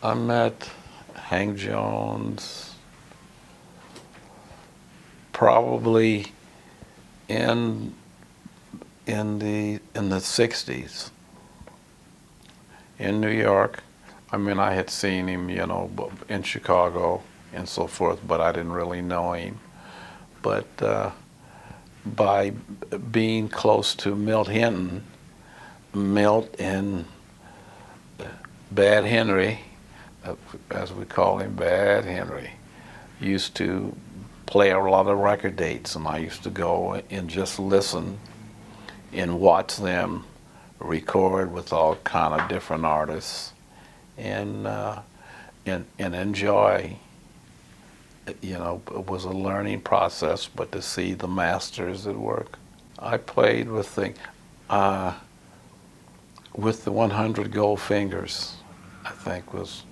I met Hank Jones probably in in the '60s in New York. I mean, I had seen him, in Chicago and so forth, but I didn't really know him. But by being close to Milt Hinton, Milt and Bad Henry, as we call him, Bad Henry, used to play a lot of record dates, and I used to go and just listen and watch them record with all kind of different artists, and and enjoy. It was a learning process, but to see the masters at work. I played uh, with the 100 Gold Fingers. I think was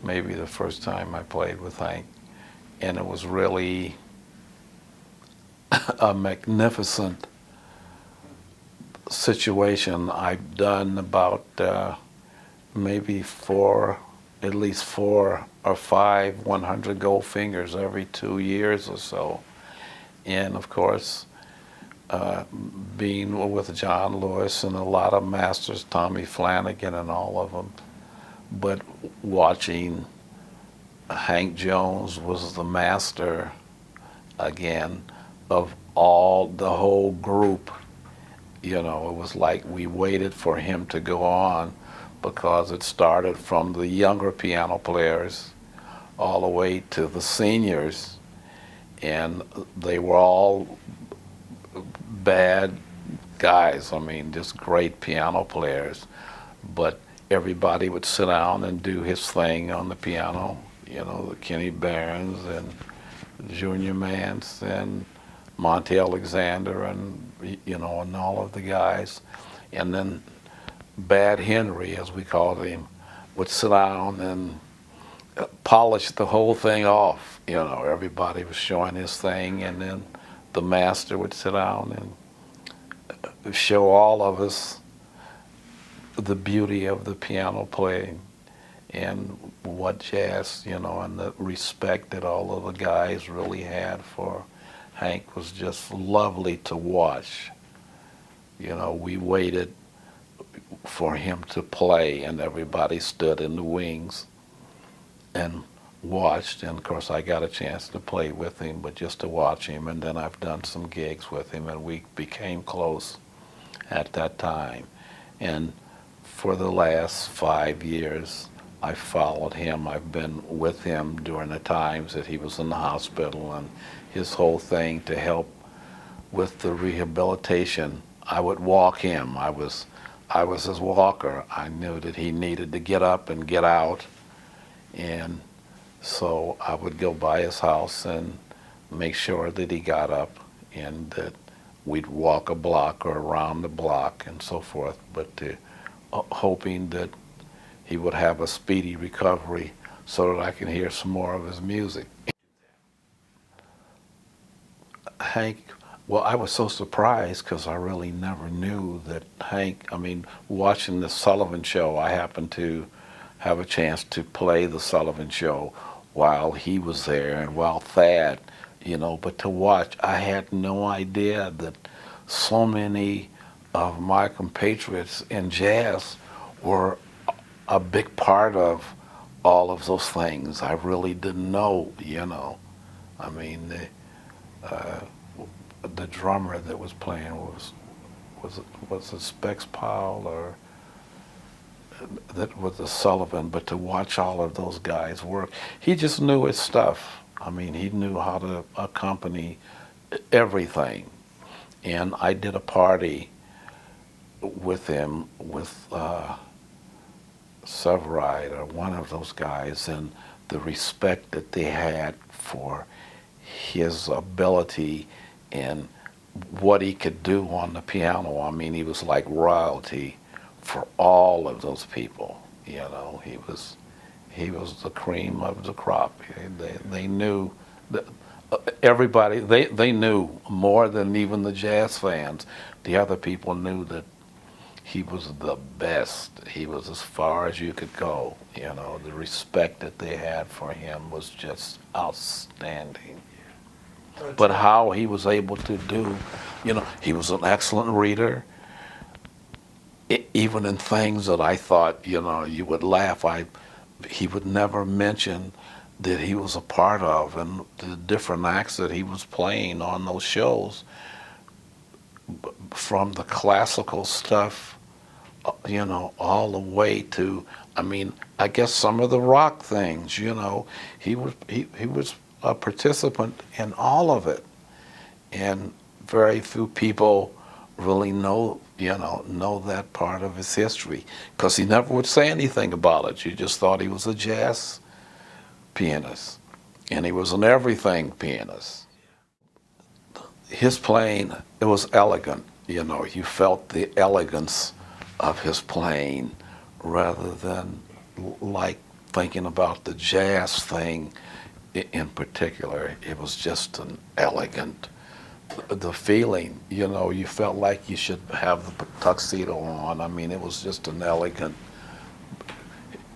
maybe the first time I played with Hank, and it was really a magnificent situation. I've done about maybe at least 4 or 5 100 Gold Fingers every 2 years or so. And of course, being with John Lewis and a lot of masters, Tommy Flanagan and all of them, but watching Hank Jones was the master again of all the whole group. It was like we waited for him to go on because it started from the younger piano players all the way to the seniors, and they were all bad guys. I mean, just great piano players, but everybody would sit down and do his thing on the piano. The Kenny Barons and Junior Mance and Monty Alexander and and all of the guys, and then Bad Henry, as we called him, would sit down and polish the whole thing off. Everybody was showing his thing, and then the master would sit down and show all of us the beauty of the piano playing and what jazz, and the respect that all of the guys really had for Hank was just lovely to watch. We waited for him to play, and everybody stood in the wings and watched. And of course, I got a chance to play with him, but just to watch him. And then I've done some gigs with him, and we became close at that time. And for the last 5 years, I followed him. I've been with him during the times that he was in the hospital and his whole thing to help with the rehabilitation. I would walk him. I was his walker. I knew that he needed to get up and get out, and so I would go by his house and make sure that he got up and that we'd walk a block or around the block and so forth, but hoping that he would have a speedy recovery so that I can hear some more of his music. Hank, well, I was so surprised because I really never knew that Hank, I mean, watching the Sullivan Show, I happened to have a chance to play the Sullivan Show while he was there and while Thad, but to watch, I had no idea that so many of my compatriots in jazz were a big part of all of those things. I really didn't know. I mean, uh, the drummer that was playing was it Specs Powell or that was the Sullivan, but to watch all of those guys work, he just knew his stuff. I mean, he knew how to accompany everything. And I did a party with him with Severide or one of those guys, and the respect that they had for his ability and what he could do on the piano. I mean, he was like royalty for all of those people. He was the cream of the crop. They knew that everybody. They knew more than even the jazz fans. The other people knew that he was the best. He was as far as you could go. You know, the respect that they had for him was just outstanding. But how he was able to do, you know, he was an excellent reader. Even in things that I thought, you know, you would laugh, he would never mention that he was a part of and the different acts that he was playing on those shows, from the classical stuff, you know, all the way to, I mean, I guess some of the rock things, you know, he was a participant in all of it. And very few people really know, you know that part of his history, because he never would say anything about it. You just thought he was a jazz pianist, and he was an everything pianist. His playing, it was elegant, you know, you felt the elegance of his playing rather than like thinking about the jazz thing in particular. It was just an elegant, the feeling, you know, you felt like you should have the tuxedo on. I mean, it was just an elegant,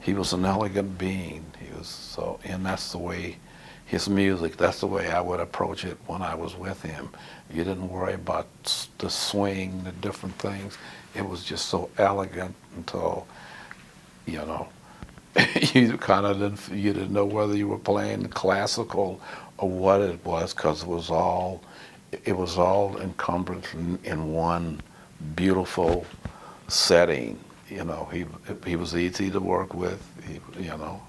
he was an elegant being. He was so, and that's the way his music, that's the way I would approach it when I was with him. You didn't worry about the swing, the different things. It was just so elegant until, you know, you kind of you didn't know whether you were playing classical or what it was, because it was all encumbered in one beautiful setting. You know, he was easy to work with, you know,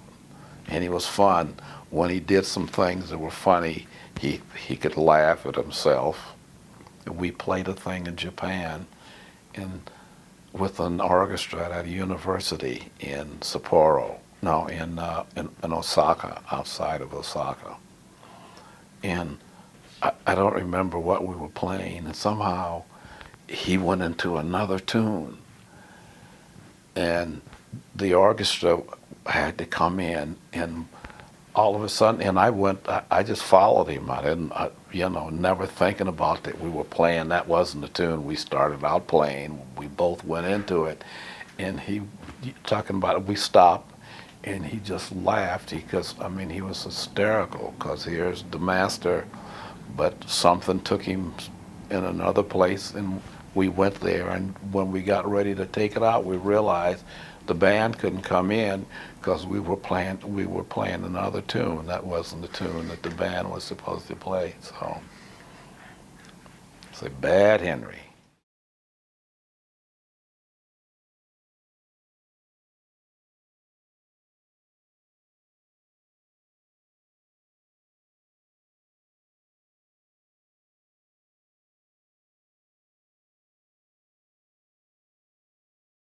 and he was fun. When he did some things that were funny, he could laugh at himself. We played a thing in Japan with an orchestra at a university in Sapporo, no, in Osaka, outside of Osaka. And I don't remember what we were playing, and somehow he went into another tune, and the orchestra had to come in, and all of a sudden, and I just followed him. I didn't, you know, never thinking about that we were playing. That wasn't the tune we started out playing. We both went into it, and he talking about it. We stopped, and he just laughed because, I mean, he was hysterical, because here's the master, but something took him in another place, and we went there, and when we got ready to take it out, we realized the band couldn't come in because we were playing another tune. That wasn't the tune that the band was supposed to play. So, it's a bad Henry.